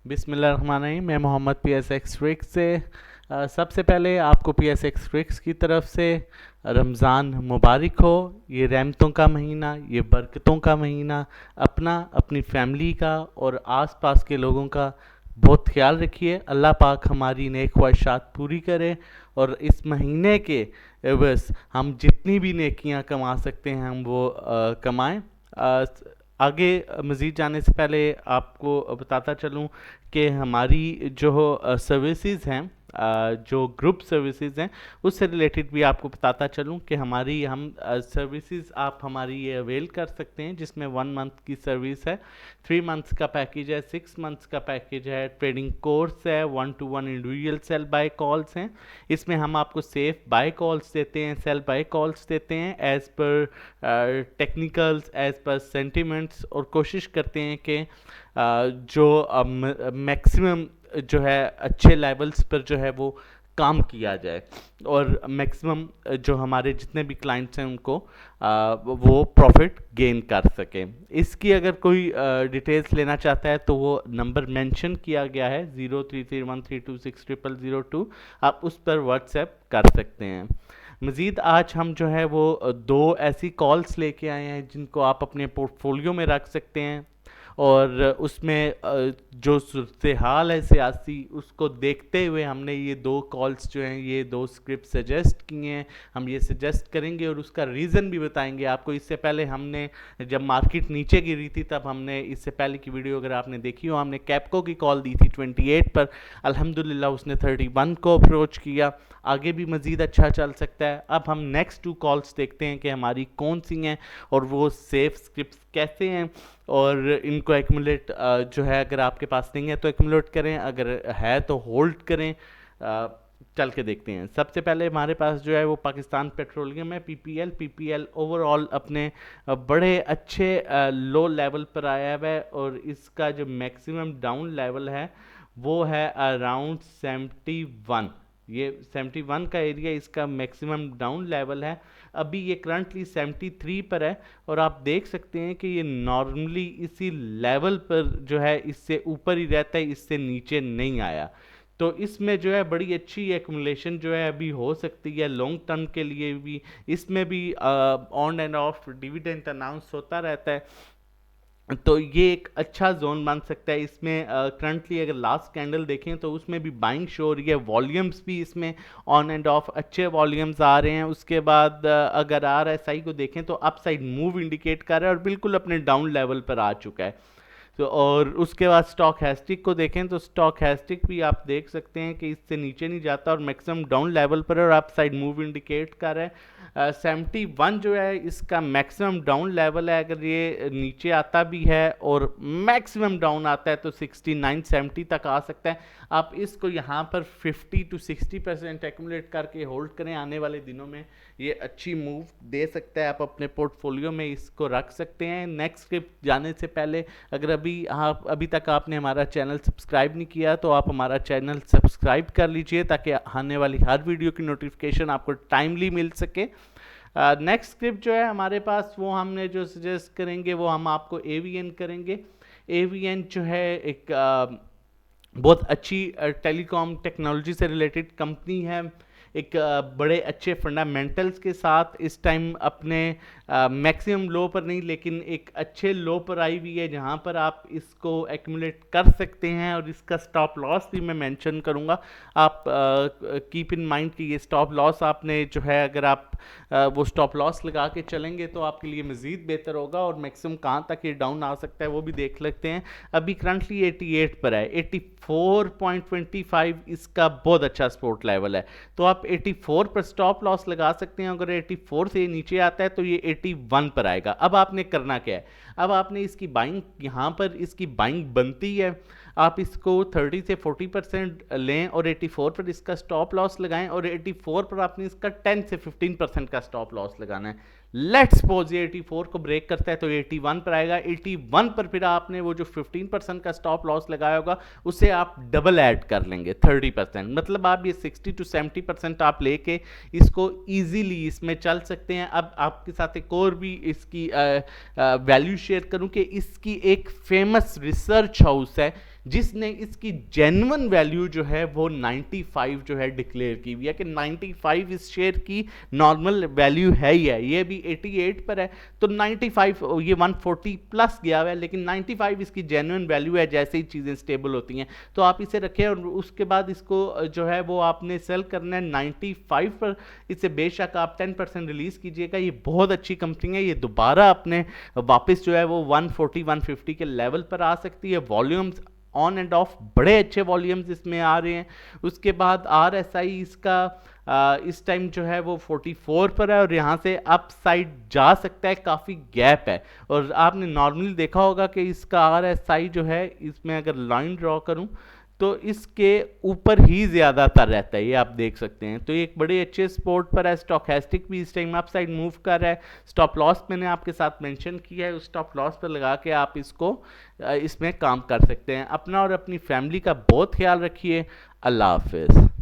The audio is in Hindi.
बिस्मिल्लाहिर्रहमानिर्रहीम। मैं मोहम्मद PSX ट्रिक्स से सबसे पहले आपको PSX ट्रिक्स की तरफ से रमज़ान मुबारक हो। ये रहमतों का महीना, ये बरकतों का महीना। अपना, अपनी फैमिली का और आसपास के लोगों का बहुत ख्याल रखिए। अल्लाह पाक हमारी नेक ख्वाहिशात पूरी करे और इस महीने के बस हम जितनी भी नेकियां कमा सकते हैं हम वो कमाएं। आगे मज़ीद जाने से पहले आपको बताता चलूं कि हमारी जो सर्विसेज हैं, जो ग्रुप सर्विसेज हैं, उससे रिलेटेड भी आपको बताता चलूं कि हमारी हम सर्विसेज आप हमारी ये अवेल कर सकते हैं, जिसमें 1 मंथ की सर्विस है, 3 मंथ्स का पैकेज है, 6 मंथ्स का पैकेज है, ट्रेडिंग कोर्स है, 1-to-1 individual cell buy calls हैं। इसमें हम आपको सेफ बाय कॉल्स देते हैं, सेल बाय कॉल्स देते हैं as per technicals, as per sentiments, और कोशिश करते हैं कि जो मैक्सिमम जो है अच्छे लेवल्स पर जो है वो काम किया जाए और मैक्सिमम जो हमारे जितने भी क्लाइंट्स हैं उनको वो प्रॉफिट गेन कर सकें। इसकी अगर कोई डिटेल्स लेना चाहता है तो वो नंबर मेंशन किया गया है 0331326002, आप उस पर व्हाट्सएप कर सकते हैं। मज़ीद आज हम जो है वो दो ऐसी कॉल्स लेके आए हैं जिनको आप अपने पोर्टफोलियो में रख सकते हैं और उसमें जो सूरत हाल है सियासी उसको देखते हुए हमने ये दो कॉल्स जो हैं, ये दो स्क्रिप्ट सजेस्ट किए हैं। हम ये सजेस्ट करेंगे और उसका रीज़न भी बताएंगे आपको। इससे पहले हमने जब मार्केट नीचे गिरी थी तब हमने इससे पहले की वीडियो अगर आपने देखी हो, हमने कैपको की कॉल दी थी 28 पर। अल्हम्दुलिल्लाह उसने 31 को अप्रोच किया। आगे भी मज़ीद अच्छा चल सकता है। अब हम नेक्स्ट 2 कॉल्स देखते हैं कि हमारी कौन सी हैं और वो सेफ स्क्रिप्ट कैसे हैं, और इनको एक्यूमुलेट जो है अगर आपके पास नहीं है तो एक्यूमुलेट करें, अगर है तो होल्ड करें। चल के देखते हैं। सबसे पहले हमारे पास जो है वो पाकिस्तान पेट्रोलियम है, पीपीएल ओवरऑल अपने बड़े अच्छे लो लेवल पर आया हुआ है और इसका जो मैक्सिमम डाउन लेवल है वो है अराउंड 71। ये 71 का एरिया इसका मैक्सिमम डाउन लेवल है। अभी ये करंटली 73 पर है और आप देख सकते हैं कि ये नॉर्मली इसी लेवल पर जो है इससे ऊपर ही रहता है, इससे नीचे नहीं आया। तो इसमें जो है बड़ी अच्छी एक्यूमुलेशन जो है अभी हो सकती है लॉन्ग टर्म के लिए भी। इसमें भी on end of dividend announce होता रहता है, तो ये एक अच्छा जोन बन सकता है। इसमें करंटली अगर लास्ट कैंडल देखें तो उसमें भी बाइंग शो हो रही है, वॉल्यूम्स भी इसमें ऑन एंड ऑफ अच्छे वॉल्यूम्स आ रहे हैं। उसके बाद अगर RSI को देखें तो अपसाइड मूव इंडिकेट कर रहा है और बिल्कुल अपने डाउन लेवल पर आ चुका है। तो और उसके बाद स्टॉक हैस्टिक को देखें तो स्टॉक हैस्टिक भी आप देख सकते हैं कि इससे नीचे नहीं जाता और मैक्सिमम डाउन लेवल पर और अप साइड मूव इंडिकेट कर रहा है। 71 जो है इसका मैक्सिमम डाउन लेवल है। अगर ये नीचे आता भी है और मैक्सिमम डाउन आता है तो 69-70 तक आ सकता है। आप इसको यहाँ पर 50 to 60% एक्यूमुलेट करके होल्ड करें। आने वाले दिनों में ये अच्छी मूव दे सकता है, आप अपने पोर्टफोलियो में इसको रख सकते हैं। नेक्स्ट स्क्रिप्ट जाने से पहले अगर अभी तक आपने हमारा चैनल सब्सक्राइब नहीं किया तो आप हमारा चैनल सब्सक्राइब कर लीजिए ताकि आने वाली हर वीडियो की नोटिफिकेशन आपको टाइमली मिल सके। नेक्स्ट स्क्रिप्ट जो है हमारे पास वो हमने जो सजेस्ट करेंगे वो हम आपको AVN करेंगे। AVN जो है एक बहुत अच्छी टेलीकॉम टेक्नोलॉजी से रिलेटेड कंपनी है, एक बड़े अच्छे फंडामेंटल्स के साथ इस टाइम अपने मैक्सिमम लो पर नहीं लेकिन एक अच्छे लो पर आई हुई है जहां पर आप इसको एक्यूमुलेट कर सकते हैं। और इसका स्टॉप लॉस भी मैं मेंशन करूंगा। आप कीप इन माइंड कि ये स्टॉप लॉस आपने जो है अगर आप वो स्टॉप लॉस लगा के चलेंगे तो आपके लिए मज़ीद बेहतर होगा और मैक्सिमम कहाँ तक ये डाउन आ सकता है वो भी देख लेते हैं। अभी करंटली 88 पर है, 84.25 इसका बहुत अच्छा सपोर्ट लेवल है, तो आप 84 पर स्टॉप लॉस लगा सकते हैं। अगर 84 से नीचे आता है तो ये 81 पर आएगा। अब आपने करना क्या है, अब आपने इसकी बाइंग, यहाँ पर इसकी बाइंग बनती है, आप इसको 30 से 40% लें और 84 पर इसका स्टॉप लॉस लगाएं और 84 पर आपने इसका 10 से 15% का स्टॉप लॉस लगाना है। लेट्स सपोज ये 84 को ब्रेक करता है तो 81 पर आएगा। 81 पर फिर आपने वो जो 15% का स्टॉप लॉस लगाया होगा उसे आप डबल ऐड कर लेंगे 30%, मतलब आप ये 60 to 70% आप लेके इसको इजीली इसमें चल सकते हैं। अब आपके साथ एक और भी इसकी वैल्यू शेयर करूं कि इसकी एक फेमस रिसर्च हाउस है जिसने इसकी जेन्युइन वैल्यू जो है वो 95 जो है डिक्लेयर की हुई है कि 95 इस शेयर की नॉर्मल वैल्यू है ही है। ये भी 88 पर है तो 95, ये 140 प्लस गया हुआ है, लेकिन 95 इसकी जेन्युइन वैल्यू है जैसे ही चीज़ें स्टेबल होती हैं। तो आप इसे रखें और उसके बाद इसको जो है वो आपने सेल करना है 95 पर। इसे बेशक आप 10% रिलीज़ कीजिएगा, ये बहुत अच्छी कंपनी है, ये दोबारा अपने वापस जो है वो 140 150 के लेवल पर आ सकती है। वॉल्यूम्स ऑन एंड ऑफ बड़े अच्छे वॉल्यूम्स इसमें आ रहे हैं। उसके बाद RSI इसका इस टाइम जो है वो 44 पर है और यहाँ से अप साइड जा सकता है, काफ़ी गैप है। और आपने नॉर्मली देखा होगा कि इसका RSI जो है, इसमें अगर लाइन ड्रॉ करूँ तो इसके ऊपर ही ज़्यादातर रहता है, ये आप देख सकते हैं। तो ये एक बड़े अच्छे स्पोर्ट पर है। स्टॉकेस्टिक भी इस टाइम अप साइड मूव कर रहा है। स्टॉप लॉस मैंने आपके साथ मेंशन किया है, उस स्टॉप लॉस पर लगा के आप इसको इसमें काम कर सकते हैं। अपना और अपनी फैमिली का बहुत ख्याल रखिए। अल्लाह हाफिज़।